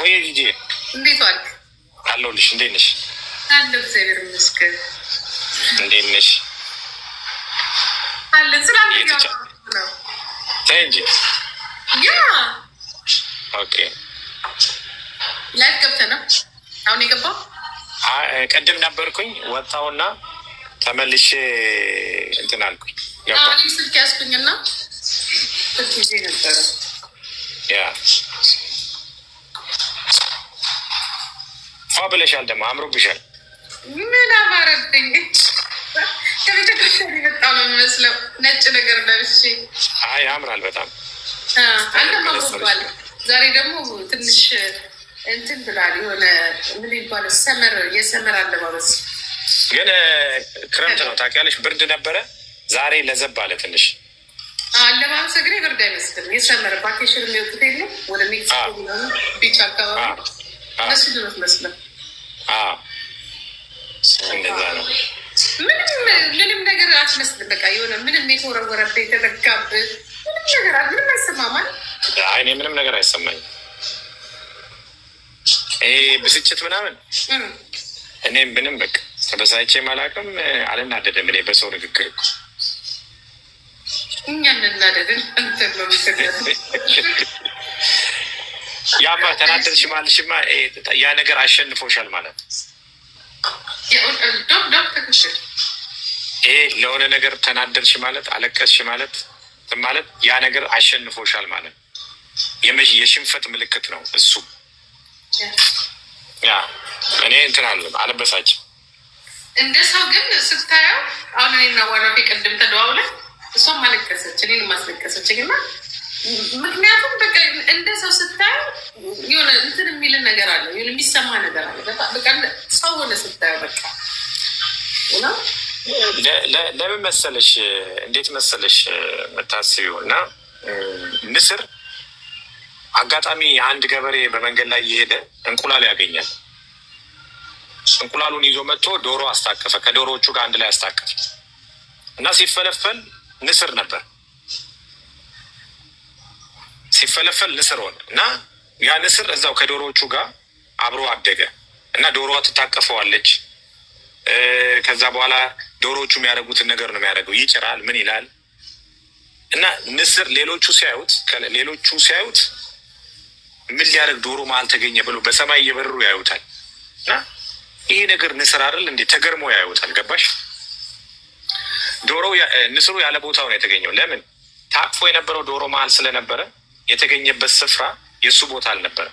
ወይ ጂጂ እንዴት ዋልክ? አለሁልሽ። እንዴት ነሽ? አለሁ እግዚአብሔር ይመስገን። እንዴት ነሽ? አለን ሰላም ነው። ተይ እንጂ። ያ ኦኬ። ላይፍ ገብተህ ነው አሁን የገባው? ቅድም ነበርኩኝ ወጣሁና ተመልሼ እንትን አልኩኝ። እኔ ስልክ ያዝኩኝና ስልክ ይዤ ነበረ። ያ ብለሻል፣ ደግሞ አምሮብሻል። ምን አማረብኝ? ከቤተክርስቲያን የመጣሁ ነው የሚመስለው ነጭ ነገር ለብሼ። አይ ያምራል በጣም። አንተም አምሮብሃል። ዛሬ ደግሞ ትንሽ እንትን ብላል። የሆነ ምን ይባላል የሰመር አለባበስ። ግን ክረምት ነው ታውቂያለሽ፣ ብርድ ነበረ። ዛሬ ለዘብ አለ ትንሽ አለባበስ። እግሬ ብርድ አይመስልም። የሰመር ቫኬሽን የሚወጡት የለም ወደ ሜክሲኮ ቢች አካባቢ እነሱ ድረስ መስለም እንደዛ ነው። ምንም ነገር አትመስልም። በቃ የሆነ ምንም የተወረወረብህ የተዘጋብህ ምንም ነገር ምንም አይሰማማል። እኔ ምንም ነገር አይሰማኝም። ይሄ ብስጭት ምናምን እኔ ምንም በቃ ተበሳይቼ አላውቅም። አልናደድም እኔ በሰው ንግግር እኮ እኛ እንናደድን አንተ ያማ ተናደድሽ ማለሽማ ያ ነገር አሸንፎሻል ማለት ነው። ይሄ ለሆነ ነገር ተናደድሽ ማለት አለቀስሽ ማለት ያ ነገር አሸንፎሻል ማለት ነው። የሽንፈት ምልክት ነው እሱ። ያ እኔ እንትን አልበሳጭም እንደ ሰው ግን ስታየው አሁን እኔና ዋራፌ ቅድም ተደዋውለን እሷም አለቀሰች እኔንም አስለቀሰችኝ እና ምክንያቱም በቃ እንደ ሰው ስታየው የሆነ እንትን የሚል ነገር አለ፣ የሆነ የሚሰማ ነገር አለ። በቃ ሰው ሆነ ስታየው በቃ ለምን መሰለሽ እንዴት መሰለሽ የምታስቢው እና ንስር አጋጣሚ አንድ ገበሬ በመንገድ ላይ እየሄደ እንቁላል ያገኛል። እንቁላሉን ይዞ መጥቶ ዶሮ አስታቀፈ፣ ከዶሮዎቹ ጋር አንድ ላይ አስታቀፈ እና ሲፈለፈል ንስር ነበር። ሲፈለፈል ንስር ሆነ እና ያ ንስር እዛው ከዶሮዎቹ ጋር አብሮ አደገ እና ዶሮዋ ትታቀፈዋለች። ከዛ በኋላ ዶሮዎቹ የሚያደርጉትን ነገር ነው የሚያደርገው፣ ይጭራል፣ ምን ይላል እና ንስር ሌሎቹ ሲያዩት ምን ሊያደርግ ዶሮ መሀል ተገኘ ብሎ በሰማይ እየበረሩ ያዩታል እና ይሄ ነገር ንስር አይደል እንዴ ተገርሞ ያዩታል። ገባሽ? ንስሩ ያለ ቦታው ነው የተገኘው። ለምን? ታቅፎ የነበረው ዶሮ መሀል ስለነበረ የተገኘበት ስፍራ የእሱ ቦታ አልነበረ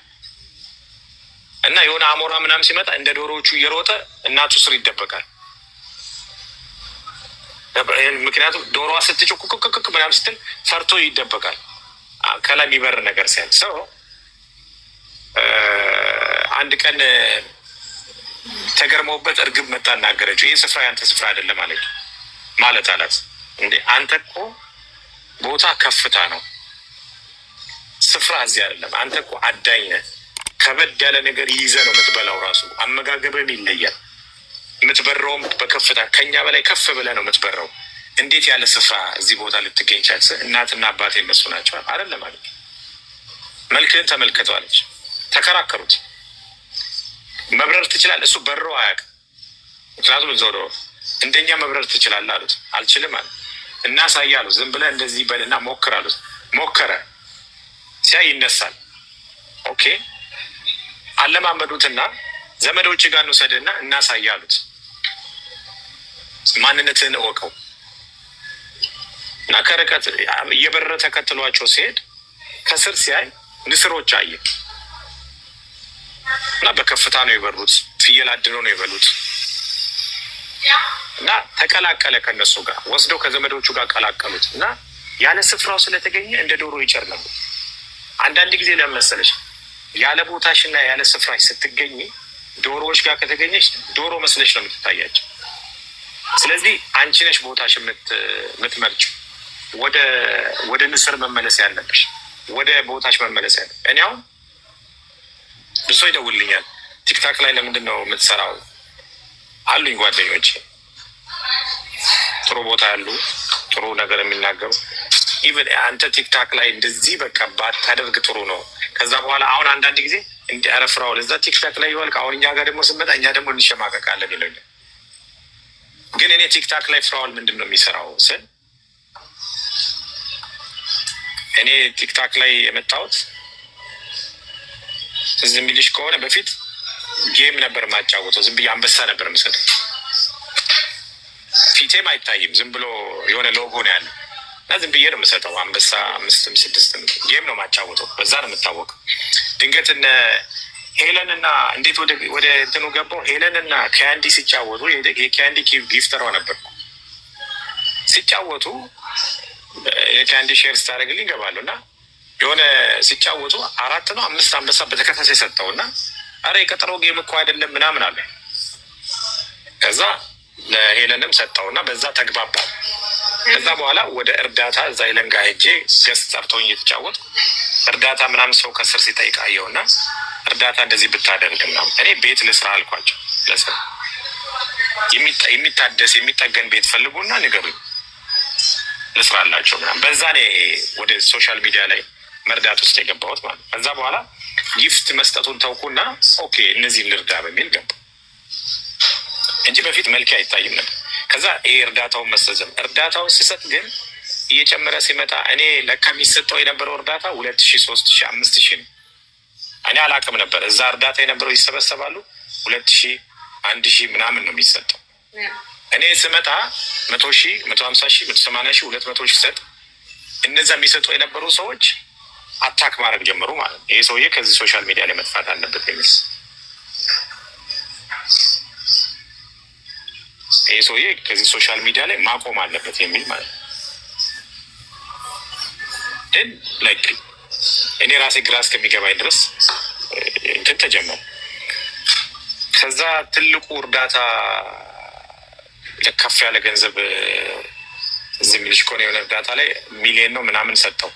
እና የሆነ አሞራ ምናምን ሲመጣ እንደ ዶሮዎቹ እየሮጠ እናቱ ስር ይደበቃል። ምክንያቱም ዶሮዋ ስትጭቁ ምናምን ስትል ፈርቶ ይደበቃል። ከላይ የሚበር ነገር ሲያል ሰው አንድ ቀን ተገርመውበት እርግብ መጣ እናገረችው። ይህ ስፍራ ያንተ ስፍራ አይደለም ማለት አላት። እንዴ አንተ እኮ ቦታ ከፍታ ነው፣ ስፍራ እዚህ አይደለም። አንተ እኮ አዳኝ ነህ። ከበድ ያለ ነገር ይዘህ ነው የምትበላው። ራሱ አመጋገብም ይለያል። የምትበረውም በከፍታ ከኛ በላይ ከፍ ብለህ ነው የምትበረው። እንዴት ያለ ስፍራ እዚህ ቦታ ልትገኝ ቻልክ? እናትና አባቴ እነሱ ናቸው አይደለም ማለት መልክህን ተመልከተው አለች። ተከራከሩት። መብረር ትችላለህ? እሱ በሮ አያውቅም። ምክንያቱም ዞሮ እንደኛ መብረር ትችላለህ አሉት። አልችልም አለ። እናሳይ አሉት። ዝም ብለህ እንደዚህ በልና ሞክር አሉት። ሞከረ። ሲያይ ይነሳል። ኦኬ አለማመዱትና ዘመዶች ጋር እንውሰድና እናሳይ አሉት። ማንነትህን እወቀው እና ከርቀት እየበረረ ተከትሏቸው ሲሄድ ከስር ሲያይ ንስሮች አየ እና በከፍታ ነው የበሩት። ፍየል አድነው ነው የበሉት እና ተቀላቀለ ከነሱ ጋር ወስደው ከዘመዶቹ ጋር ቀላቀሉት እና ያለ ስፍራው ስለተገኘ እንደ ዶሮ ይጨር ነበር። አንዳንድ ጊዜ ለመሰለሽ ያለ ቦታሽና ያለ ስፍራሽ ስትገኝ ዶሮዎች ጋር ከተገኘሽ ዶሮ መስለሽ ነው የምትታያቸው። ስለዚህ አንቺ ነሽ ቦታሽ የምትመርጭው። ወደ ንስር መመለስ ያለብሽ፣ ወደ ቦታሽ መመለስ ያለብሽ። እኔ አሁን ብዙ ይደውልኛል ቲክታክ ላይ ለምንድን ነው የምትሰራው አሉኝ ጓደኞቼ። ጥሩ ቦታ ያሉ ጥሩ ነገር የሚናገሩ ኢቨን አንተ ቲክታክ ላይ እንደዚህ በቃ ባታደርግ ጥሩ ነው። ከዛ በኋላ አሁን አንዳንድ ጊዜ እንዲ አረፍራው ለዛ ቲክታክ ላይ ይወልቅ አሁን እኛ ጋር ደግሞ ስንመጣ እኛ ደግሞ እንሸማቀቃለን ይላል። ግን እኔ ቲክታክ ላይ ፍራውል ምንድን ነው የሚሰራው ስል እኔ ቲክታክ ላይ የመጣሁት ዝም ብዬሽ ከሆነ በፊት ጌም ነበር ማጫወተው። ዝም ብዬ አንበሳ ነበር የምሰጠው። ፊቴም አይታይም፣ ዝም ብሎ የሆነ ሎጎ ነው ያለው እና ዝም ብዬ ነው የምሰጠው። አንበሳ 5ም 6ም ጌም ነው ማጫወተው። በዛ ነው የምታወቀው። ድንገት እነ ሄለን እና እንዴት ወደ እንትኑ ገባው። ሄለን እና ከያንዲ ሲጫወቱ የከያንዲ ጊፍተሯ ነበር ሲጫወቱ የከያንዲ ሼር ስታደርግልኝ ገባለሁ እና የሆነ ሲጫወቱ 4 ነው 5 አንበሳ በተከታታይ ሰጠው እና አረ የቀጠሮ ጌም እኮ አይደለም ምናምን አለ። ከዛ ለሄለንም ሰጠው እና በዛ ተግባባ። ከዛ በኋላ ወደ እርዳታ እዛ ይለንጋ ሄጄ ገስት ጠርቶኝ እየተጫወቱ እርዳታ ምናምን ሰው ከስር ሲጠይቃየው እና እርዳታ እንደዚህ ብታደርግ ምናምን እኔ ቤት ልስራ አልኳቸው። ለስራ የሚታደስ የሚጠገን ቤት ፈልጉና ንገሩኝ ልስራላቸው ምናምን። በዛ እኔ ወደ ሶሻል ሚዲያ ላይ መርዳት ውስጥ የገባሁት ማለት ነው። ከዛ በኋላ ጊፍት መስጠቱን ተውኩና ኦኬ እነዚህን ልርዳ በሚል ገባ እንጂ በፊት መልኬ አይታይም ነበር። ከዛ ይሄ እርዳታውን መሰዘም እርዳታውን ስሰጥ ግን እየጨመረ ሲመጣ እኔ ለካ የሚሰጠው የነበረው እርዳታ 2000 3000 5000 ነው። እኔ አላውቅም ነበር። እዛ እርዳታ የነበረው ይሰበሰባሉ 2000 1000 ምናምን ነው የሚሰጠው። እኔ ስመጣ 100,000 150,000 180,000 200,000 ሰጥ እነዛ የሚሰጡ የነበሩ ሰዎች አታክ ማድረግ ጀመሩ ማለት ነው። ይሄ ሰውዬ ከዚህ ሶሻል ሚዲያ ላይ መጥፋት አለበት የሚል ይሄ ሰውዬ ከዚህ ሶሻል ሚዲያ ላይ ማቆም አለበት የሚል ማለት ነው። ግን ላይክ እኔ ራሴ ግራ እስከሚገባኝ ድረስ እንትን ተጀመረ። ከዛ ትልቁ እርዳታ ከፍ ያለ ገንዘብ እዚህ የሚልሽ ከሆነ የሆነ እርዳታ ላይ ሚሊዮን ነው ምናምን ሰጠው።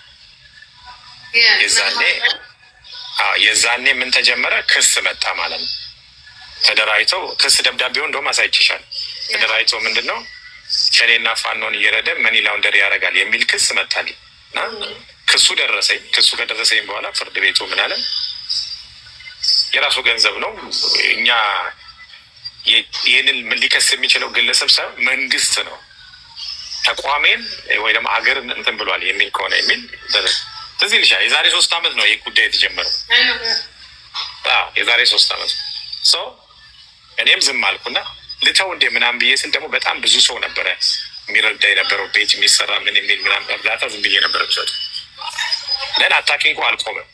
የዛኔ ምን ተጀመረ? ክስ መጣ ማለት ነው። ተደራጅተው ክስ ደብዳቤው እንደውም አሳይችሻል። ተደራጅተው ምንድን ነው ሸኔና ፋኖን እየረደ መኒ ላውንደሪ ያደርጋል የሚል ክስ መጣል እና ክሱ ደረሰኝ። ክሱ ከደረሰኝ በኋላ ፍርድ ቤቱ ምን አለ? የራሱ ገንዘብ ነው። እኛ ይህንን ሊከስ የሚችለው ግለሰብ ሳይሆን መንግስት ነው። ተቋሜን ወይ ደግሞ ሀገርን እንትን ብሏል የሚል ከሆነ የሚል ትዝ ይልሻል። የዛሬ 3 ዓመት ነው ይህ ጉዳይ የተጀመረው። የዛሬ 3 ዓመት ሰው እኔም ዝም አልኩና ልተው እንደ ምናምን ብዬ ስል ደግሞ በጣም ብዙ ሰው ነበረ የሚረዳ የነበረው ቤት የሚሰራ ምን የሚል ምናምን እርዳታ ዝም ብዬ ነበረ ብሰጡ ለን አታኪ እንኳ አልቆመም።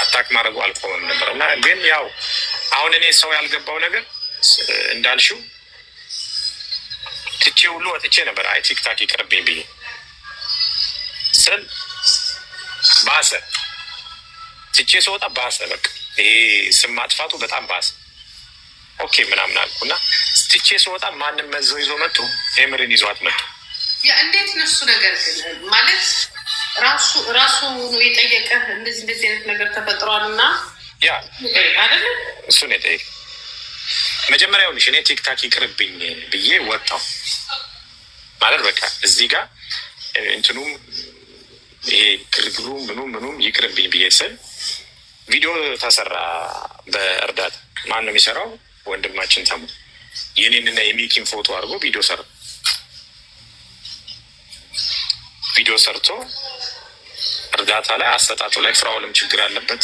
አታክ ማድረጉ አልቆመም ነበር እና ግን ያው አሁን እኔ ሰው ያልገባው ነገር እንዳልሽው ትቼ ሁሉ ወጥቼ ነበር። አይ ቲክታክ ይቅርብኝ ብዬ ስል ባሰ። ትቼ ስወጣ ባሰ። በቃ ይሄ ስም ማጥፋቱ በጣም ባሰ። ኦኬ ምናምን አልኩና ትቼ ስወጣ ማንም መዘው ይዞ መጡ። ኤምርን ይዟት መጡ። እንዴት ነው እሱ ነገር ግን ማለት ራሱ ነው የጠየቀህ? እንደዚህ አይነት ነገር ተፈጥሯል እና ያ አይደል እሱ ነው የጠየቀህ። መጀመሪያው ልሽ እኔ ቲክታክ ይቅርብኝ ብዬ ወጣው ማለት በቃ እዚህ ጋር እንትኑም ይሄ ግርግሩ ምኑም ይቅርብኝ ብዬ ስል ቪዲዮ ተሰራ በእርዳታ። ማን ነው የሚሰራው? ወንድማችን ተሙ የኔንና የሚኪን ፎቶ አድርጎ ቪዲዮ ሰራ። ቪዲዮ ሰርቶ እርዳታ ላይ አሰጣጡ ላይ ፍራውልም ችግር አለበት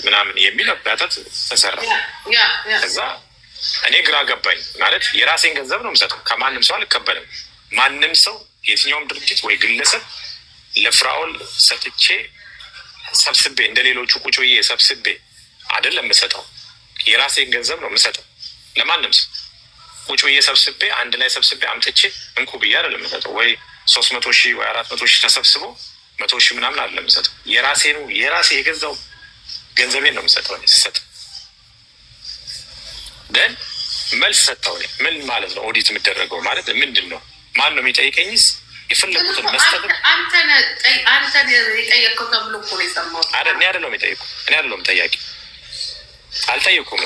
ምናምን የሚል እርዳታ ተሰራ። ከዛ እኔ ግራ ገባኝ። ማለት የራሴን ገንዘብ ነው የምሰጠው፣ ከማንም ሰው አልቀበልም። ማንም ሰው የትኛውም ድርጅት ወይ ግለሰብ ለፍራውል ሰጥቼ ሰብስቤ እንደ ሌሎቹ ቁጭ ብዬ ሰብስቤ አይደለም የምሰጠው። የራሴን ገንዘብ ነው የምሰጠው ለማንም ሰው። ቁጭ ብዬ ሰብስቤ አንድ ላይ ሰብስቤ አምጥቼ እንኩ ብዬ አይደለም የምሰጠው። ወይ 300,000 ወይ 400,000 ተሰብስቦ 100,000 ምናምን አይደለም የምሰጠው። የራሴ የገዛው ገንዘቤን ነው የምሰጠው። ስሰጥ ደን መልስ ሰጠው። ምን ማለት ነው ኦዲት የምደረገው ማለት ምንድን ነው? ማን ነው የሚጠይቀኝስ? የፈለጉትን መስጠት አንተ የጠየቀው ተብሎ እኮ ነው የሰማሁት። እኔ አይደለሁም የጠየቁ። እኔ አይደለሁም ጠያቂ። አልጠየቁም።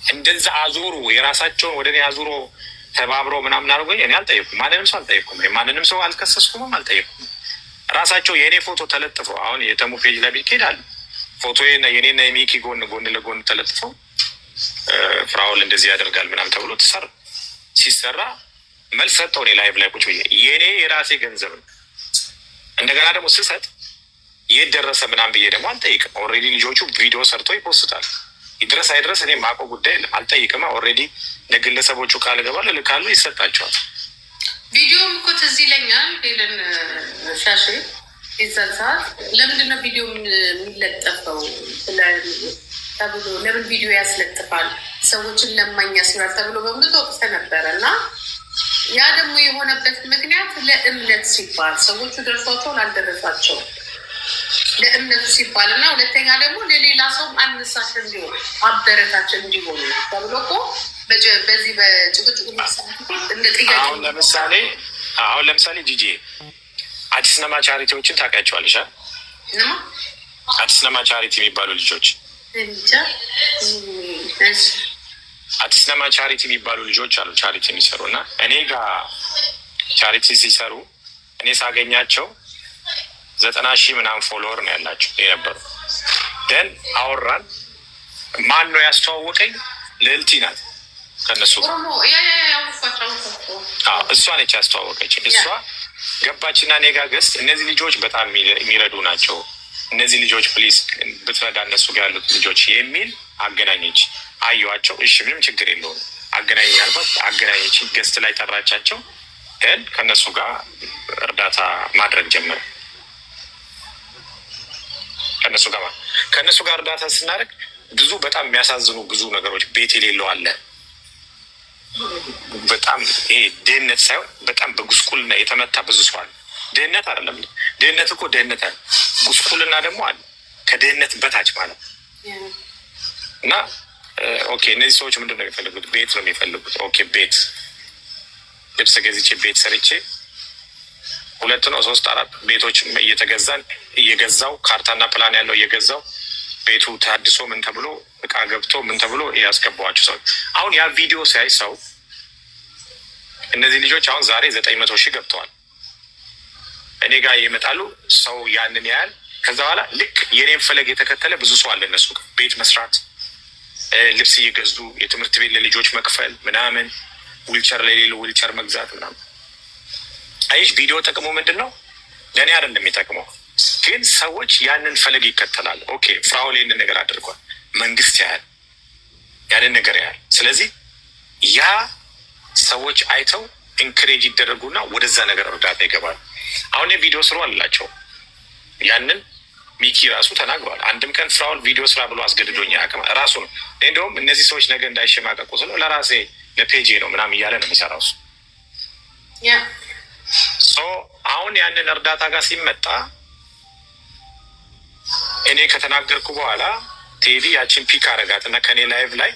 እንደዛ አዙሩ የራሳቸውን ወደ እኔ አዙሮ ተባብረው ምናምን አድርጎኝ እኔ አልጠየኩም። ማንንም ሰው አልጠየኩም። ማንንም ሰው አልከሰስኩም፣ አልጠየኩም። ራሳቸው የእኔ ፎቶ ተለጥፈው አሁን የተሙ ፔጅ ላይ ይሄዳል ፎቶ የኔና የሚኪ ጎን ለጎን ተለጥፈው ፍራውል እንደዚህ ያደርጋል ምናምን ተብሎ ሲሰራ መልስ ሰጠው። እኔ ላይቭ ላይ ቁጭ ብዬ የኔ የራሴ ገንዘብ ነው። እንደገና ደግሞ ስሰጥ የት ደረሰ ምናምን ብዬ ደግሞ አልጠይቅም። ኦልሬዲ ልጆቹ ቪዲዮ ሰርቶ ይፖስታል። ይድረስ አይድረስ እኔ ማውቀው ጉዳይ አልጠይቅም። ኦልሬዲ ለግለሰቦቹ ቃል ገባል ልካሉ፣ ይሰጣቸዋል። ቪዲዮም እኮ ትዝ ይለኛል ሄለን ሻሼ የዛን ሰዓት ለምንድነው ቪዲዮ የሚለጠፈው ተብሎ ለምን ቪዲዮ ያስለጥፋል ሰዎችን ለማኝ ያስብላል ተብሎ በሙሉ ተወቅሰ ነበረ እና ያ ደግሞ የሆነበት ምክንያት ለእምነት ሲባል ሰዎቹ ደርሷቸውን አልደረሷቸው ለእምነቱ ሲባል እና ሁለተኛ ደግሞ ለሌላ ሰው አነሳሽ እንዲሆን አበረታችን እንዲሆኑ ተብሎ እኮ በዚህ በጭቅጭቁ እንደ ጥያቄ አሁን ለምሳሌ ጂጂ አዲስ ነማ ቻሪቲዎችን ታውቂያቸዋለሽ? አዲስ ነማ ቻሪቲ የሚባሉ ልጆች አዲስ ነማ ቻሪቲ የሚባሉ ልጆች አሉ፣ ቻሪቲ የሚሰሩ እና እኔ ጋር ቻሪቲ ሲሰሩ እኔ ሳገኛቸው 90,000 ምናምን ፎሎወር ነው ያላቸው የነበሩ። ደን አወራን። ማን ነው ያስተዋወቀኝ? ልዕልቲ ናት። ከነሱ እሷ ነች ያስተዋወቀች። እሷ ገባችና እኔ ጋር ገዝት እነዚህ ልጆች በጣም የሚረዱ ናቸው፣ እነዚህ ልጆች ፕሊዝ ብትረዳ እነሱ ጋር ያሉት ልጆች የሚል አገናኘች። አየዋቸው። እሺ ምንም ችግር የለውም አገናኝ ያልባት አገናኘች። ገዝት ላይ ጠራቻቸው። ግን ከነሱ ጋር እርዳታ ማድረግ ጀመረ። ከነሱ ጋር እርዳታ ስናደርግ ብዙ በጣም የሚያሳዝኑ ብዙ ነገሮች ቤት የሌለው አለ። በጣም ይሄ ድህነት ሳይሆን በጣም በጉስቁልና የተመታ ብዙ ሰው አለ። ድህነት አይደለም፣ ድህነት እኮ ድህነት አለ። ጉስቁልና ደግሞ አለ ከድህነት በታች ማለት እና ኦኬ እነዚህ ሰዎች ምንድን ነው የሚፈልጉት? ቤት ነው የሚፈልጉት። ኦኬ ቤት ልብስ ገዝቼ ቤት ሰርቼ 2 ነው 3 4 ቤቶች እየገዛው ካርታና ፕላን ያለው እየገዛው ቤቱ ታድሶ ምን ተብሎ እቃ ገብቶ ምን ተብሎ ያስገባዋቸው ሰው አሁን ያ ቪዲዮ ሲያይ ሰው እነዚህ ልጆች አሁን ዛሬ 900,000 ገብተዋል። እኔ ጋር ይመጣሉ። ሰው ያንን ያህል ከዛ በኋላ ልክ የኔን ፈለግ የተከተለ ብዙ ሰው አለ። እነሱ ቤት መስራት፣ ልብስ እየገዙ የትምህርት ቤት ለልጆች መክፈል ምናምን፣ ዊልቸር ለሌለው ዊልቸር መግዛት ምናምን። አይሽ ቪዲዮ ጥቅሙ ምንድን ነው? ለእኔ አይደለም የሚጠቅመው፣ ግን ሰዎች ያንን ፈለግ ይከተላል። ኦኬ ፍራኦል ይህንን ነገር አድርጓል፣ መንግስት ያህል ያንን ነገር ያህል። ስለዚህ ያ ሰዎች አይተው ኢንክሬጅ ይደረጉና ወደዛ ነገር እርዳታ ይገባል። አሁን የቪዲዮ ስሩ አላቸው። ያንን ሚኪ ራሱ ተናግሯል። አንድም ቀን ፍራኦል ቪዲዮ ስራ ብሎ አስገድዶኛ አቅም ራሱ ነው። እንደውም እነዚህ ሰዎች ነገ እንዳይሸማቀቁ ስለ ለራሴ ለፔጄ ነው ምናምን እያለ ነው የሚሰራው እሱ። አሁን ያንን እርዳታ ጋር ሲመጣ እኔ ከተናገርኩ በኋላ ቴዲ ያችን ፒክ አረጋት እና ከኔ ላይቭ ላይ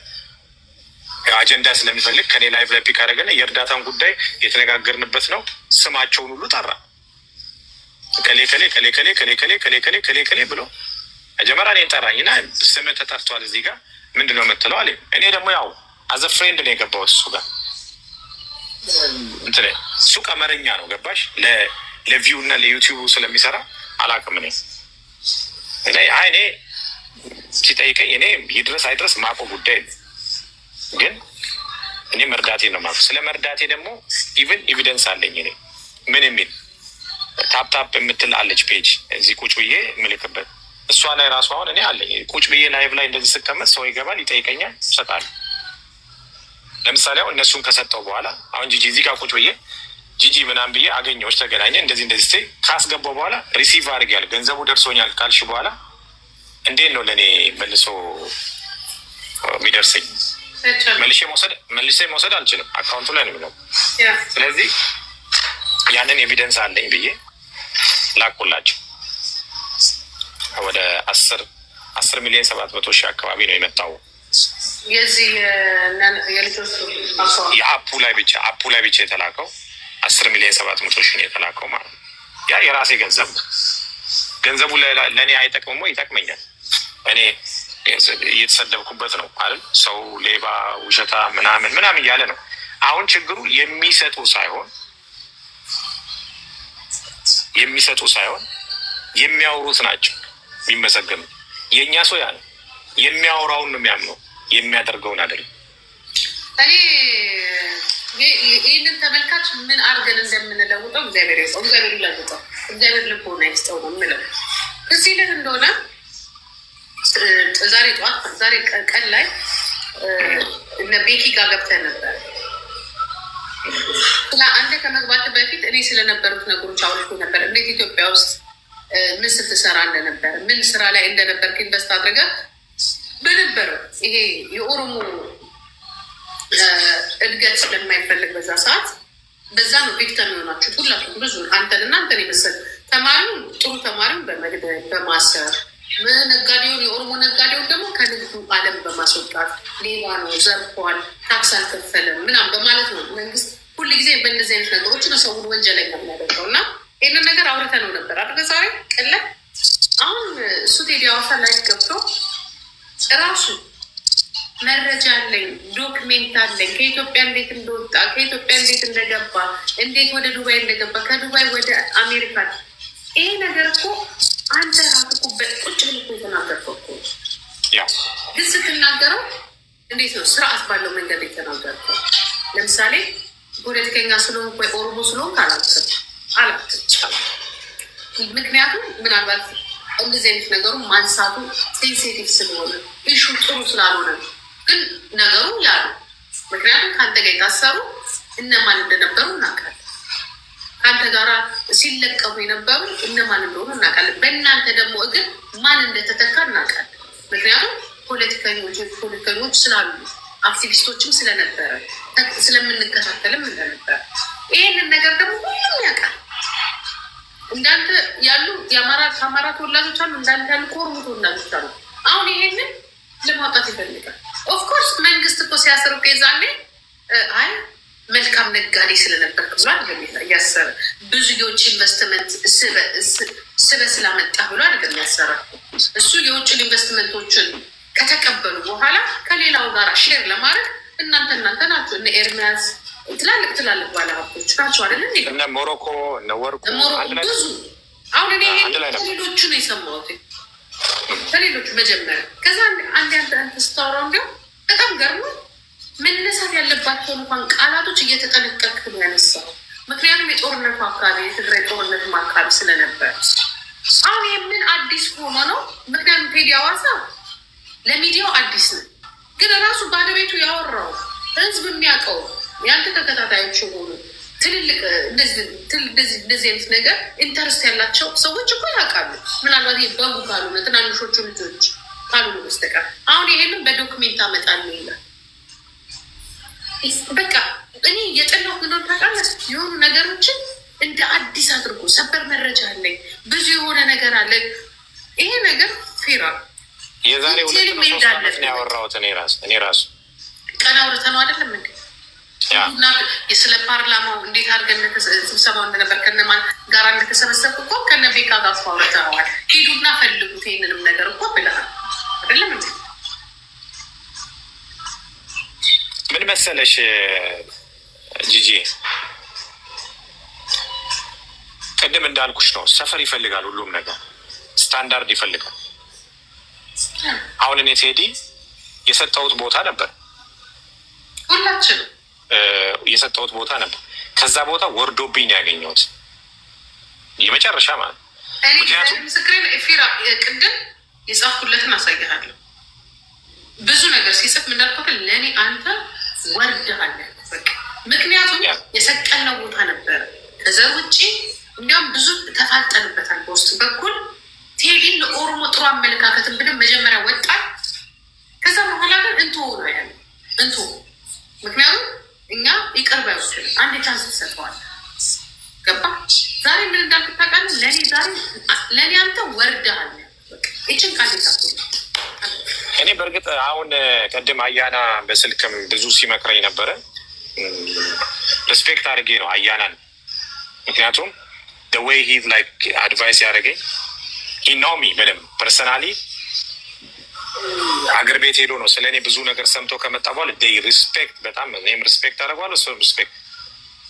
አጀንዳ ስለሚፈልግ ከኔ ላይቭ ላይ ፒክ አረገና የእርዳታን ጉዳይ የተነጋገርንበት ነው። ስማቸውን ሁሉ ጠራ። ከሌ ብሎ መጀመሪያ እኔን ጠራኝና ስምህ ተጠርቷል እዚህ ጋር ምንድን ነው የምትለው አለኝ። እኔ ደግሞ ያው አዘ ፍሬንድ ነው የገባሁት እሱ ጋር። እሱ ቀመረኛ ነው ገባሽ? ለቪው እና ለዩቲዩብ ስለሚሰራ አላውቅም። እኔ ሲጠይቀኝ እኔ ይድረስ አይድረስ ማቆ ጉዳይ ግን እኔ መርዳቴ ነው ማቆ። ስለ መርዳቴ ደግሞ ኢቨን ኤቪደንስ አለኝ። እኔ ምን የሚል ታፕታፕ የምትል አለች ፔጅ እዚህ ቁጭ ብዬ ምልክበት እሷ ላይ ራሱ አሁን እኔ አለኝ ቁጭ ብዬ ላይቭ ላይ እንደዚህ ስቀመጥ ሰው ይገባል ይጠይቀኛል፣ እሰጣለሁ። ለምሳሌ አሁን እነሱን ከሰጠው በኋላ አሁን ጂጂ እዚህ ጋር ቁጭ ብዬ ጂጂ ምናምን ብዬ አገኘዎች ተገናኘ እንደዚህ ስ ካስገባው በኋላ ሪሲቭ አድርጊያለሁ ገንዘቡ ደርሶኛል ካልሽ በኋላ እንዴት ነው ለእኔ መልሶ የሚደርሰኝ? መልሼ መውሰድ አልችልም፣ አካውንቱ ላይ ነው የሚለው። ስለዚህ ያንን ኤቪደንስ አለኝ ብዬ ላኩላቸው። ወደ 10,700,000 አካባቢ ነው የመጣው። የዚህ የአፑ ላይ ብቻ የተላከው 10,700,000 ነው የተላከው ማለት ነው። ያ የራሴ ገንዘቡ ለእኔ አይጠቅምም ወይ? ይጠቅመኛል። እኔ እየተሰደብኩበት ነው አይደል? ሰው ሌባ፣ ውሸታ ምናምን ምናምን እያለ ነው። አሁን ችግሩ የሚሰጡ ሳይሆን የሚያወሩት ናቸው የሚመሰገኑ። የእኛ ሰው ያ ነው የሚያወራውን ነው የሚያምነው፣ የሚያደርገውን አይደለም። እኔ ይህንን ተመልካች ምን አድርገን እንደምንለውጠው እግዚአብሔር ይስጠው፣ እግዚአብሔር ይለውጠው፣ እግዚአብሔር ልቦና ይስጠው ነው የምለው። እዚህ ልህ እንደሆነ ዛሬ ቀን ላይ እነ ቤኪ ጋር ገብተን ነበር። አንተ ከመግባት በፊት እኔ ስለነበሩት ነገሮች አውርቶ ነበር። እንዴት ኢትዮጵያ ውስጥ ምን ስትሰራ እንደነበር፣ ምን ስራ ላይ እንደነበር ኢንቨስት አድርገህ በነበረው ይሄ የኦሮሞ እድገት ስለማይፈልግ በዛ ሰዓት በዛ ነው ቪክተም የሆናችሁት ሁላችሁ። ብዙ አንተንና አንተን የመሰል ተማሪው ጥሩ ተማሪው በመግደል በማሰር ነጋዴውን የኦሮሞ ነጋዴውን ደግሞ ከንግዱ ዓለም በማስወጣት ሌባ ነው፣ ዘርፏል፣ ታክስ አልከፈለም ምናምን በማለት ነው መንግስት ሁሉ ጊዜ በእነዚህ አይነት ነገሮች ነው ሰውን ወንጀለኛ የሚያደርገው። እና ይህንን ነገር አውርተ ነው ነበር አድርገ ዛሬ ቀለ አሁን እሱ ቴዲ አዋሳ ላይ ገብቶ ራሱ መረጃ አለኝ፣ ዶክሜንት አለኝ፣ ከኢትዮጵያ እንዴት እንደወጣ፣ ከኢትዮጵያ እንዴት እንደገባ፣ እንዴት ወደ ዱባይ እንደገባ፣ ከዱባይ ወደ አሜሪካ። ይሄ ነገር እኮ አንተ ራስህ እኮ ቁጭ ብለህ እኮ የተናገርከው እኮ ግን ስትናገረው እንዴት ነው ስርዓት ባለው መንገድ የተናገርከው። ለምሳሌ ፖለቲከኛ ስለሆንክ ወይ ኦሮሞ ስለሆንክ አላክም። ምክንያቱም ምናልባት እንደዚህ አይነት ነገሩ ማንሳቱ ሴንሲቲቭ ስለሆነ ኢሹ ጥሩ ስላልሆነ ግን ነገሩ ያሉ ምክንያቱም ከአንተ ጋር የታሰሩ እነማን እንደነበሩ እናውቃለን። ከአንተ ጋራ ሲለቀሙ የነበሩ እነማን እንደሆኑ እናውቃለን። በእናንተ ደግሞ ግን ማን እንደተተካ እናውቃለን። ምክንያቱም ፖለቲከኞች ስላሉ አክቲቪስቶችም ስለነበረ ስለምንከታተልም እንደነበረ ይህንን ነገር ደግሞ ሁሉም ያውቃል። እንዳንተ ያሉ ከአማራ ተወላጆች አሉ፣ እንዳንተ ያሉ ከኦሮሞ ተወላጆች አሉ። አሁን ይሄንን ለማውጣት ይፈልጋል። ኦፍኮርስ መንግስት እኮ ሲያስር ዛኔ አይ መልካም ነጋዴ ስለነበር ብሏል እያሰረ ብዙ የውጭ ኢንቨስትመንት ስበ ስላመጣ ብሎ አይደለም ያሰረ። እሱ የውጭ ኢንቨስትመንቶችን ከተቀበሉ በኋላ ከሌላው ጋር ሼር ለማድረግ እናንተ ናቸው እነ ኤርሚያስ ትላልቅ ባለሀብቶች ናቸው አይደለ? እነ ሞሮኮ እነ ወርቁ ብዙ አሁን እኔ ከሌሎቹ ነው የሰማሁት፣ ከሌሎቹ መጀመሪያ። ከዛ አንድ ስታወራው እንዲያው በጣም ገርሞ መነሳት ያለባቸውን እንኳን ቃላቶች እየተጠነቀቅ ነው ያነሳው። ምክንያቱም የጦርነቱ አካባቢ የትግራይ ጦርነቱ አካባቢ ስለነበር አሁን የምን አዲስ ሆኖ ነው? ምክንያቱም ቴዲ አዋሳ ለሚዲያው አዲስ ነው፣ ግን ራሱ ባለቤቱ ያወራው ህዝብ የሚያውቀው የአንተ ተከታታዮች የሆኑ ትልልቅ እንደዚህ አይነት ነገር ኢንተረስት ያላቸው ሰዎች እኮ ያውቃሉ። ምናልባት በጉ ካልሆነ ትናንሾቹ ልጆች ካልሆኑ በስተቀር አሁን ይሄንን በዶክሜንት አመጣለሁ ይላል። በቃ እኔ የጠላሁ ምንሆን ታውቃለህ? የሆኑ ነገሮችን እንደ አዲስ አድርጎ ሰበር መረጃ አለኝ፣ ብዙ የሆነ ነገር አለ። ይሄ ነገር ፌራ የዛሬ 2 ዓመት ነው ያወራሁት እኔ ራሱ ቀን አውርተህ ነው አይደለም እንዴ? እና ስለ ፓርላማው እንዴት አድርገን ስብሰባው እንደነበር ከነማን ጋር እንደተሰበሰብኩ እኮ ከነ ቤካ ጋር አውርተኸዋል። ሂዱና ፈልጉት ይሄንንም ነገር እኮ ብለሃል አይደለም እንዴ? ምን መሰለሽ ጂጂ፣ ቅድም እንዳልኩሽ ነው። ሰፈር ይፈልጋል፣ ሁሉም ነገር ስታንዳርድ ይፈልጋል። አሁን እኔ ቴዲ የሰጠሁት ቦታ ነበር፣ ሁላችንም የሰጠሁት ቦታ ነበር። ከዛ ቦታ ወርዶብኝ ነው ያገኘሁት የመጨረሻ ማለት ነው። ምክንያቱም ምስክሬን ፊራ ቅድም የጻፍኩለትን አሳይሃለሁ። ብዙ ነገር ሲጽፍ ምንዳልኩት ለእኔ አንተ ወርደሃል። ምክንያቱም የሰቀልነው ቦታ ነበረ። ከዛ ውጭ እንዲያውም ብዙ ተፋጠንበታል በውስጥ በኩል። ቴዲን ለኦሮሞ ጥሩ አመለካከትን ብለን መጀመሪያ ወጣል። ከዛ በኋላ ግን እንቶ ነው ያለ እንቶ። ምክንያቱም እኛ ይቅር ባዮች አንድ ቻንስ ትሰጠዋል። ገባ? ዛሬ ምን እንዳልኩት ታውቃለህ? ለእኔ አንተ ወርደሃል። ይችን ቃል ይዛት እኔ በእርግጥ አሁን ቀድም አያና በስልክም ብዙ ሲመክረኝ ነበረ። ሬስፔክት አድርጌ ነው አያናን። ምክንያቱም ወይ ሂዝ ላይክ አድቫይስ ያደረገኝ ሂ ኖው ሚ በደምብ ፐርሰናሊ አገር ቤት ሄዶ ነው ስለ እኔ ብዙ ነገር ሰምቶ ከመጣ በኋላ ሪስፔክት በጣም እኔም ሪስፔክት አደርገዋለሁ። እሱ ሪስፔክት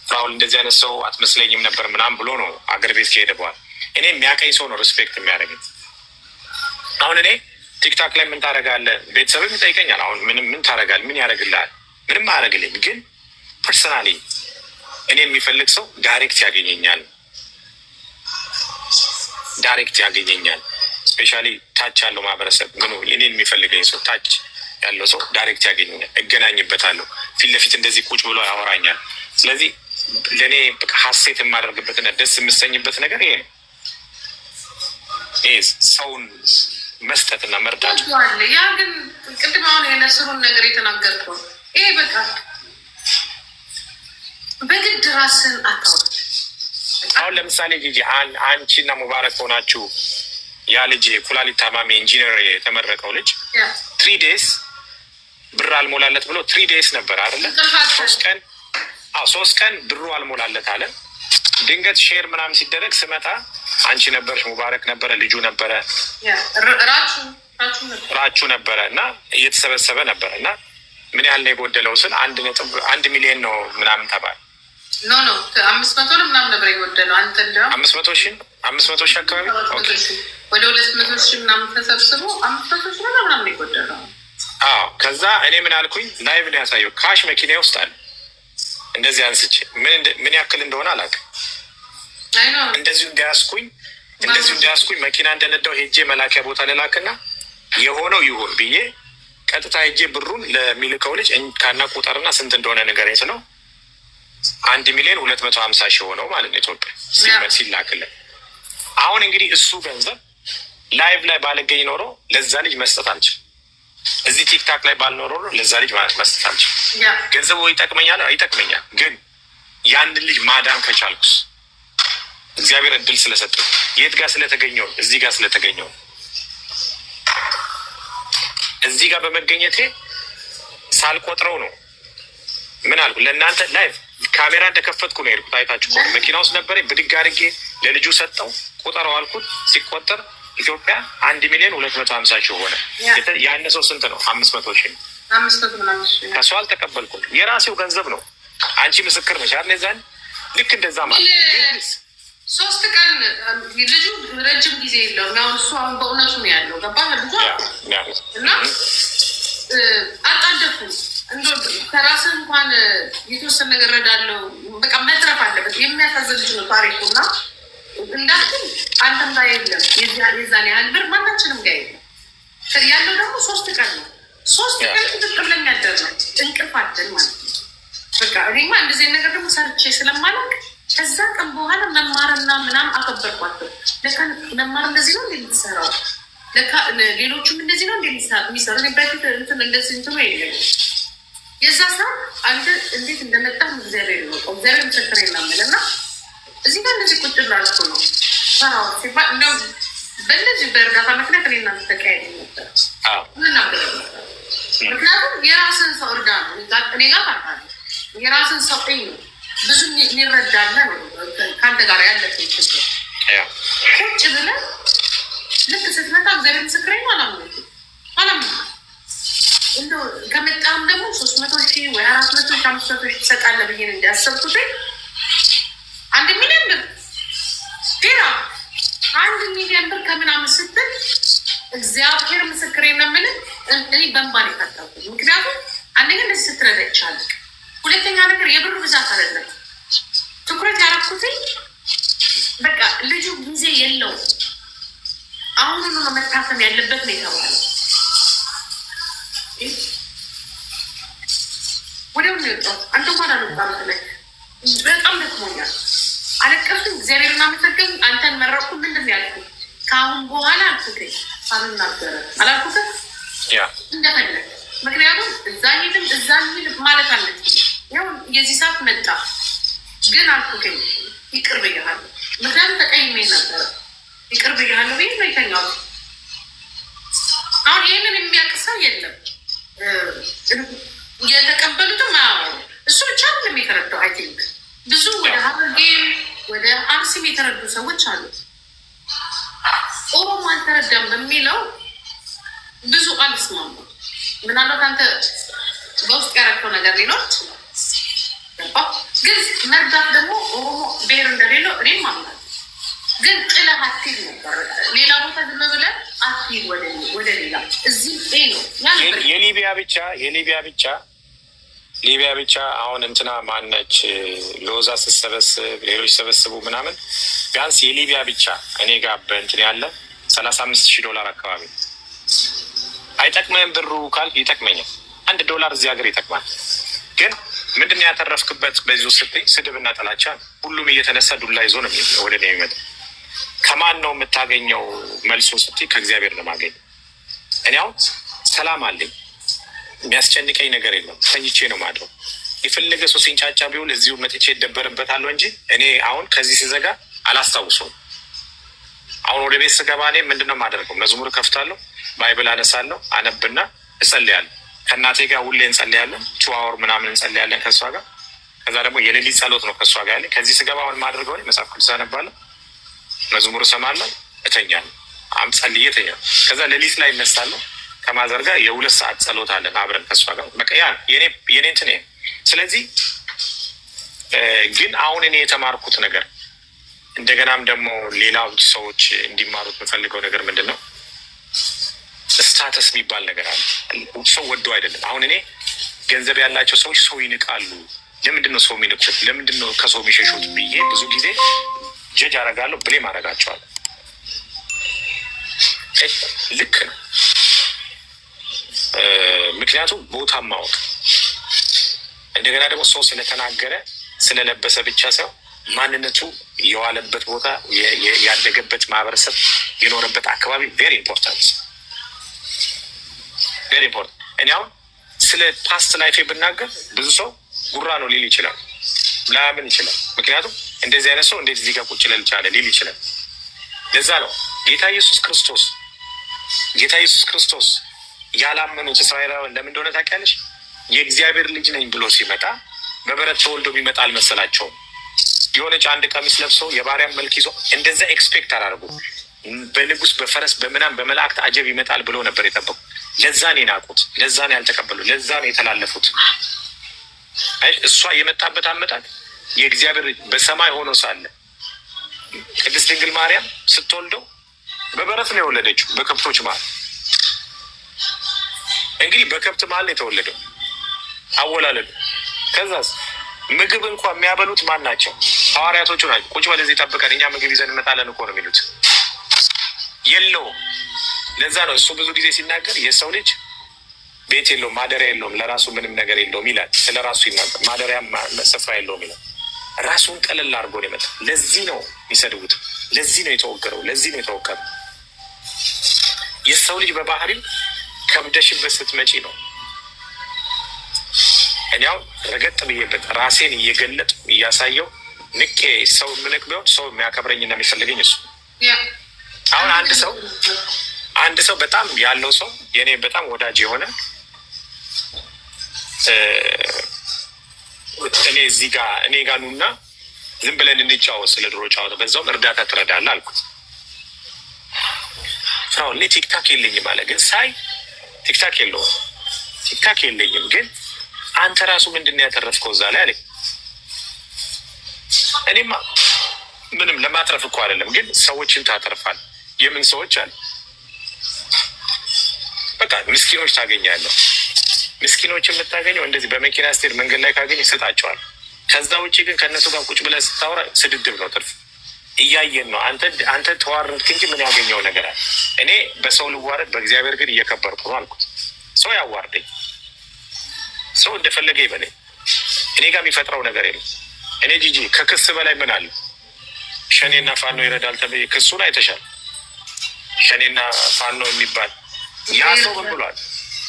ፍራውል እንደዚህ አይነት ሰው አትመስለኝም ነበር ምናምን ብሎ ነው አገር ቤት ከሄደ በኋላ እኔ የሚያቀኝ ሰው ነው ሪስፔክት የሚያደርግት። አሁን እኔ ቲክታክ ላይ ምን ታደርጋለህ ቤተሰብም ይጠይቀኛል። አሁን ምን ታደርጋለህ ምን ያደርግልሃል? ምንም አያደርግልኝ። ግን ፐርሰናሊ እኔ የሚፈልግ ሰው ዳይሬክት ያገኘኛል። ስፔሻሊ ታች ያለው ማህበረሰብ ምኑ እኔን የሚፈልገኝ ሰው ታች ያለው ሰው ዳይሬክት ያገኘኛል፣ እገናኝበታለሁ። ፊት ለፊት እንደዚህ ቁጭ ብሎ ያወራኛል። ስለዚህ ለእኔ ሀሴት የማደርግበትና ደስ የምሰኝበት ነገር ይሄ ነው። ይሄ ሰውን መስጠትና መርዳት። ያ ግን ቅድም አሁን የነስሩን ነገር የተናገርከው ይሄ በቃ በግድ ራስን አታወቅ። አሁን ለምሳሌ ጂጂ አንቺና ሙባረክ ሆናችሁ ያ ልጅ ኩላሊት ታማሚ ኢንጂነር የተመረቀው ልጅ 3 days ብር አልሞላለት ብሎ 3 days ነበር አይደለ? 3 ቀን ብሩ አልሞላለት አለ። ድንገት ሼር ምናምን ሲደረግ ስመጣ አንቺ ነበርሽ፣ ሙባረክ ነበረ፣ ልጁ ነበረ፣ ራቹ ነበረ እና እየተሰበሰበ ነበረ እና ምን ያህል ነው የጎደለው ስል 1 ሚሊዮን ነው ምናምን ተባለ። ኖ 500 ነው ምናምን ነበር የጎደለው። አንተ እንደውም 500 ሺህ አካባቢ ወደ 200 ሺህ ምናምን ተሰብስቦ 500 ሺህ ምናምን የጎደለው። ከዛ እኔ ምን አልኩኝ፣ ላይቭ ነው ያሳየው፣ ካሽ መኪና ውስጥ አለ። እንደዚህ አንስቼ ምን ያክል እንደሆነ አላውቅም። እንደዚሁ እንዲያስኩኝ መኪና እንደነዳው ሄጄ መላኪያ ቦታ ልላክና የሆነው ይሁን ብዬ ቀጥታ ሄጄ ብሩን ለሚልከው ልጅ ካና ቁጠርና ስንት እንደሆነ ንገረኝ ስለው 1,250,000 ሆነው ማለት ነው ኢትዮጵያ ሲላክልን። አሁን እንግዲህ እሱ ገንዘብ ላይቭ ላይ ባልገኝ ኖሮ ለዛ ልጅ መስጠት አልችልም። እዚህ ቲክታክ ላይ ባልኖሮ ለዛ ልጅ መስጠት አልችልም። ገንዘቡ ይጠቅመኛል፣ ግን ያንን ልጅ ማዳን ከቻልኩስ እግዚአብሔር እድል ስለሰጠኝ የት ጋር ስለተገኘው እዚህ ጋር ስለተገኘው እዚህ ጋር በመገኘቴ ሳልቆጥረው ነው። ምን አልኩ ለእናንተ ላይቭ ካሜራ እንደከፈትኩ ነው የሄድኩት። አይታችሁ መኪና ውስጥ ነበረኝ። ብድግ አድርጌ ለልጁ ሰጠው። ቁጠረው አልኩት። ሲቆጠር ኢትዮጵያ 1,250,000 ሆነ። ያነሰው ስንት ነው? 500,000 ከሰው አልተቀበልኩም። የራሴው ገንዘብ ነው። አንቺ ምስክር ነሽ አይደል? ዛን ልክ እንደዛ ማለት 3 ቀን ልጁ ረጅም ጊዜ የለውም። አሁን እሱ አሁን በእውነቱ ነው ያለው። ገባህ ልጁ እና አጣደፉ እንዶ ከራስህ እንኳን የተወሰነ ነገር ረዳለው። በቃ መትረፍ አለበት። የሚያሳዝን ልጅ ነው ታሪኩ እና እንዳልኩኝ አንተም ጋር የለም የዛን ያህል ብር ማናችንም ጋር የለም። ያለው ደግሞ 3 ቀን ነው። 3 ቀን ትጥቅ ብለን ያደር ነው እንቅልፍ አደን ማለት ነው። በቃ እኔማ እንደዚህ ነገር ደግሞ ሰርቼ ስለማላውቅ ከዛ ቀን በኋላ መማርና ምናምን አከበርኳቸው። ለካ መማር እንደዚህ ነው እንደሚሰራው፣ ለካ ሌሎቹም እንደዚህ ነው እንደሚሰሩ። በፊት እንትን እንደዚህ እንትኑ የለም። የዛ ሰው አንተ እንዴት እንደመጣ እግዚአብሔር ነው። እግዚአብሔር ምስክር የናምል እና እዚህ ጋር እንደዚህ ቁጭ ላልኩ ነው ሰራው ሲባል እንደው በእነዚህ በእርዳታ ምክንያት እኔ እናንተ ተቀያይ ነበር ምናገር ነበር። ምክንያቱም የራስን ሰው እርዳ ነው። እኔ ጋር ታውቃለህ የራስን ሰው ነው ብዙ የሚረዳለ ነው። ከአንተ ጋር ያለብን ችግር ቁጭ ብለን ልክ ስትመጣ እግዚአብሔር ምስክር ነው አላም እንደው ከመጣም ደግሞ 300,000 ወይ 400,000 500,000 ትሰጣለህ ብዬ ነው እንዲያሰብኩት 1 ሚሊዮን ብር ቴራ 1 ሚሊዮን ብር ከምናምን ስትል እግዚአብሔር ምስክር ነው የምልህ እኔ በንባል ይፈታኩ። ምክንያቱም አንደኛ እንደዚህ ስትረዳ ይቻላል። ሁለተኛ ነገር የብሩ ብዛት አይደለም ትኩረት ያደረኩት በቃ ልጁ ጊዜ የለው አሁን ነው መታከም ያለበት ነው የተባለው። ወዲያው ነው የወጣሁት። አንተ እንኳን አልወጣም ላይ በጣም ደክሞኛል። አለቀስኩኝ። እግዚአብሔርን አመሰገንኩ። አንተን መረቁ። ምንድን ነው ያልኩት? ከአሁን በኋላ አልኩኝ ሳልናገር አላልኩትም እንደፈለግ። ምክንያቱም እዛ ሄድም እዛ ሄድ ማለት አለች። ያው የዚህ ሰዓት መጣ ግን አልኩኝ ይቅር ብያለሁ። ምክንያቱም ተቀይሜ ነበረ። ይቅር ብያለሁ ብዬ ነው የተኛሁት። አሁን ይህንን የሚያቅሰው የለም። የተቀበሉትም እሱ ብቻ ምንም የተረዳው አይ ቲንክ ብዙ ወደ ሀረርጌም ወደ አርሲም የተረዱ ሰዎች አሉ። ኦሮሞ አልተረዳም በሚለው ብዙ አልስማሙ። ምናልባት አንተ በውስጥ ያረከው ነገር ሊኖር ይችላል። ግን መርዳት ደግሞ ኦሮሞ ብሔር እንደሌለው እኔም አምናለሁ። ግን ጥለህ አትሂድ ነበር። ሌላ ቦታ ዝም ብለህ አትሂድ ወደ ሌላ። እዚህ ነው ሊቢያ ብቻ አሁን እንትና ማነች ሎዛ ስትሰበስብ ሌሎች ሰበስቡ ምናምን ቢያንስ የሊቢያ ብቻ እኔ ጋር በእንትን ያለ $35,000 አካባቢ አይጠቅምህም ብሩ ካልክ ይጠቅመኛል። $1 እዚህ ሀገር ይጠቅማል። ግን ምንድን ያተረፍክበት በዚሁ ስትይ ስድብና ጥላቻ ሁሉም እየተነሳ ዱላ ይዞ ነው ወደ እኔ የሚመጣ። ከማን ነው የምታገኘው መልሶ ስትይ ከእግዚአብሔር ነው የማገኘው። እኔ አሁን ሰላም አለኝ፣ የሚያስጨንቀኝ ነገር የለም። ተኝቼ ነው ማድረው። የፈለገ ሰው ሲንጫጫ ቢሆን እዚሁ መጥቼ ይደበርበታለሁ እንጂ እኔ አሁን ከዚህ ሲዘጋ አላስታውሰውም። አሁን ወደ ቤት ስገባ እኔ ምንድነው የማደርገው? መዝሙር ከፍታለሁ፣ ባይብል አነሳለሁ፣ አነብና እጸልያለሁ። ከእናቴ ጋር ሁሌ እንጸልያለን፣ 2 hour ምናምን እንጸልያለን ከእሷ ጋር። ከዛ ደግሞ የሌሊት ጸሎት ነው ከእሷ ጋር ያለኝ። ከዚህ ስገባ አሁን የማደርገው መጽሐፍ ቅዱስ አነባለሁ፣ መዝሙር እሰማለሁ፣ እተኛለሁ። ጸልዬ እተኛለሁ። ከዛ ሌሊት ላይ እነሳለሁ። ከማዘር ጋር የ2 ሰዓት ጸሎት አለን አብረን ከእሷ ጋር። በቃ ያ የኔ እንትን። ስለዚህ ግን አሁን እኔ የተማርኩት ነገር እንደገናም ደግሞ ሌላዎች ሰዎች እንዲማሩት የምፈልገው ነገር ምንድን ነው? ስታተስ የሚባል ነገር አለ። ሰው ወዶ አይደለም። አሁን እኔ ገንዘብ ያላቸው ሰዎች ሰው ይንቃሉ። ለምንድን ነው ሰው የሚንቁት? ለምንድን ነው ከሰው የሚሸሹት ብዬ ብዙ ጊዜ ጀጅ አደርጋለሁ፣ ብሌም አደርጋቸዋለሁ። ልክ ነው። ምክንያቱም ቦታ ማወቅ እንደገና ደግሞ ሰው ስለተናገረ ስለለበሰ ብቻ ሳይሆን ማንነቱ የዋለበት ቦታ ያደገበት ማህበረሰብ የኖረበት አካባቢ ቬሪ ኢምፖርታንት። እኔ አሁን ስለ ፓስት ላይፍ ብናገር ብዙ ሰው ጉራ ነው ሊል ይችላል፣ ላያምን ይችላል። ምክንያቱም እንደዚህ አይነት ሰው እንዴት እዚህ ጋር ቁጭ ሊል ይችላል ሊል ይችላል። ለዛ ነው ጌታ ኢየሱስ ክርስቶስ ያላመኑት እስራኤላውያን ለምን እንደሆነ ታውቂያለሽ? የእግዚአብሔር ልጅ ነኝ ብሎ ሲመጣ በበረት ተወልዶ ቢመጣ አልመሰላቸውም። የሆነች አንድ ቀሚስ ለብሶ የባሪያን መልክ ይዞ እንደዛ ኤክስፔክት አላደርጉ። በንጉስ በፈረስ በምናም በመላእክት አጀብ ይመጣል ብሎ ነበር የጠበቁ። ለዛ ነው የናቁት፣ ለዛ ነው ያልተቀበሉ፣ ለዛ ነው የተላለፉት። እሷ የመጣበት አመጣጥ የእግዚአብሔር በሰማይ ሆኖ ሳለ ቅድስት ድንግል ማርያም ስትወልደው በበረት ነው የወለደችው፣ በከብቶች መሀል። እንግዲህ በከብት መሀል ነው የተወለደው አወላለዱ። ከዛስ ምግብ እንኳን የሚያበሉት ማን ናቸው? ሐዋርያቶቹ ናቸው። ቁጭ በል እዚህ ጠብቀን እኛ ምግብ ይዘን እንመጣለን እኮ ነው የሚሉት። የለውም። ለዛ ነው እሱ ብዙ ጊዜ ሲናገር የሰው ልጅ ቤት የለውም፣ ማደሪያ የለውም፣ ለራሱ ምንም ነገር የለውም ይላል። ስለ ራሱ ይናገር፣ ማደሪያ ስፍራ የለውም ይላል። ራሱን ቀለል አድርጎ ነው የመጣው። ለዚህ ነው የሚሰድቡት፣ ለዚህ ነው የተወገረው፣ ለዚህ ነው የተወቀረው። የሰው ልጅ በባህሪው ከብደሽበት ስትመጪ ነው። እኛው ረገጥ ብዬበት ራሴን እየገለጥ እያሳየው ንቄ ሰው ምንቅ ቢሆን ሰው የሚያከብረኝና የሚፈልገኝ እሱ። አሁን አንድ ሰው በጣም ያለው ሰው የኔ በጣም ወዳጅ የሆነ እኔ ጋር ኑና ዝም ብለን እንጫወት፣ ስለ ድሮ ጫወት፣ በዛውም እርዳታ ትረዳለህ አልኩት። ፍራውን እኔ ቲክታክ የለኝም አለ። ግን ሳይ ቲክታክ የለኝም ግን አንተ ራሱ ምንድን ነው ያተረፍከው እዛ ላይ አለኝ። እኔማ ምንም ለማትረፍ እኮ አይደለም፣ ግን ሰዎችን ታተርፋል። የምን ሰዎች አለ? በቃ ምስኪኖች ታገኛለህ። ምስኪኖች የምታገኘው እንደዚህ በመኪና ስትሄድ መንገድ ላይ ካገኝ ይሰጣቸዋል። ከዛ ውጭ ግን ከእነሱ ጋር ቁጭ ብለህ ስታወራ ስድድብ ነው፣ ትርፍ እያየን ነው። አንተ ተዋረድክ እንጂ ምን ያገኘው ነገር አለ? እኔ በሰው ልዋረድ፣ በእግዚአብሔር ግን እየከበርኩ ነው አልኩት። ሰው ያዋርደኝ፣ ሰው እንደፈለገ ይበለኝ፣ እኔ ጋር የሚፈጥረው ነገር የለም። እኔ ጂጂ ከክስ በላይ ምን አለ? ሸኔና ፋኖ ይረዳል ተብዬ ክሱን አይተሻል? ሸኔና ፋኖ የሚባል ያ ሰው ምን ብሏል?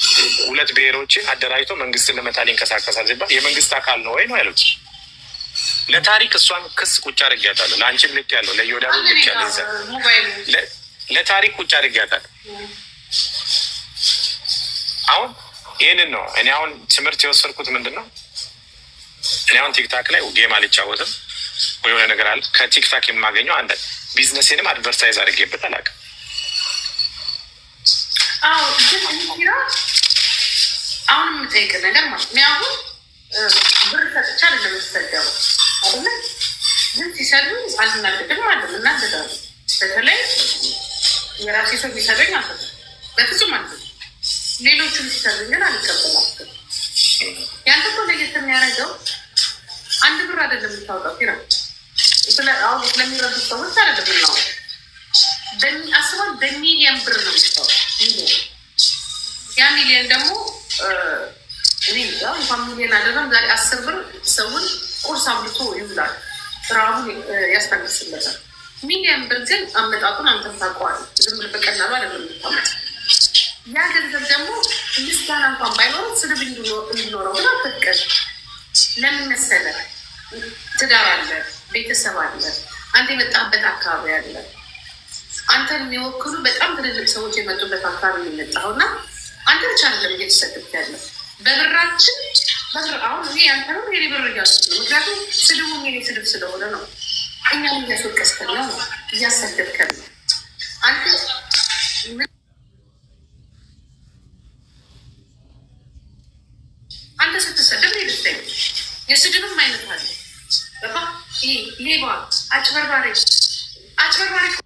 2 ብሔሮችን አደራጅቶ መንግስትን ለመጣል ይንቀሳቀሳል ሲባል የመንግስት አካል ነው ወይ ነው ያሉት። ለታሪክ እሷን ክስ ቁጭ አድርጊያታለሁ። ለአንቺም ልክ ያለው ለዮዳብ ልክ ያለ ለታሪክ ቁጭ አድርጊያታለሁ። አሁን ይህንን ነው እኔ አሁን ትምህርት የወሰድኩት ምንድን ነው? እኔ አሁን ቲክታክ ላይ ጌም አልጫወትም ወይ የሆነ ነገር አለ። ከቲክታክ የማገኘው አንድ ቢዝነሴንም አድቨርታይዝ አድርጌበት አላውቅም። አዎ ግን እንኪራ አሁን የምጠይቅ ነገር ማለት ነው። አሁን ብር ሰጥቻ አይደለም የምትሰደበው አይደለ? ግን ሲሰዱ አልናደድም አለ እናደዳሉ። በተለይ የራሴ ሰው ቢሰደኝ አለ በፍጹም አለ። ሌሎቹም ሲሰዱኝ ግን አልቀበላቸው። ያንተ እኮ ለየት የሚያደርገው አንድ ብር አይደለም የምታወጣው ኪራ። አሁን ስለሚረዱት ሰዎች አይደለም ነው አስባል በሚሊየን ብር ነው የምታወጣው። ያ ሚሊየን ደግሞ እንኳን ሚሊየን አይደለም ዛሬ 10 ብር ሰውን ቁርስ አምልቶ ይውላል፣ ራቡን ያስታግስለታል። ሚሊየን ብር ግን አመጣጡን አንተም ታውቀዋለህ። ዝም ብለህ በቀላሉ አይደለም የምታመጣ። ያ ገንዘብ ደግሞ ምስጋና እንኳን ባይኖር ስድብ እንዲኖረው ግን አትፍቀድ። ለምን መሰለህ? ትዳር አለ፣ ቤተሰብ አለ፣ አንተ የመጣበት አካባቢ አለ። አንተን የሚወክሉ በጣም ትልልቅ ሰዎች የመጡበት አካባቢ የመጣው እና አንተ ብቻ አይደለም እየተሰደብክ ያለ በብራችን በብር። አሁን እኔ ያንተ ነው የኔ ብር እያስወቅ ነው። ምክንያቱም ስድቡ የኔ ስድብ ስለሆነ ነው። እኛም እያስወቀስከን ነው፣ እያሰደብከን ነው። አንተ ስትሰደብ ደስተኛ የስድብም አይነት አለ። ሌባ፣ አጭበርባሪ እኮ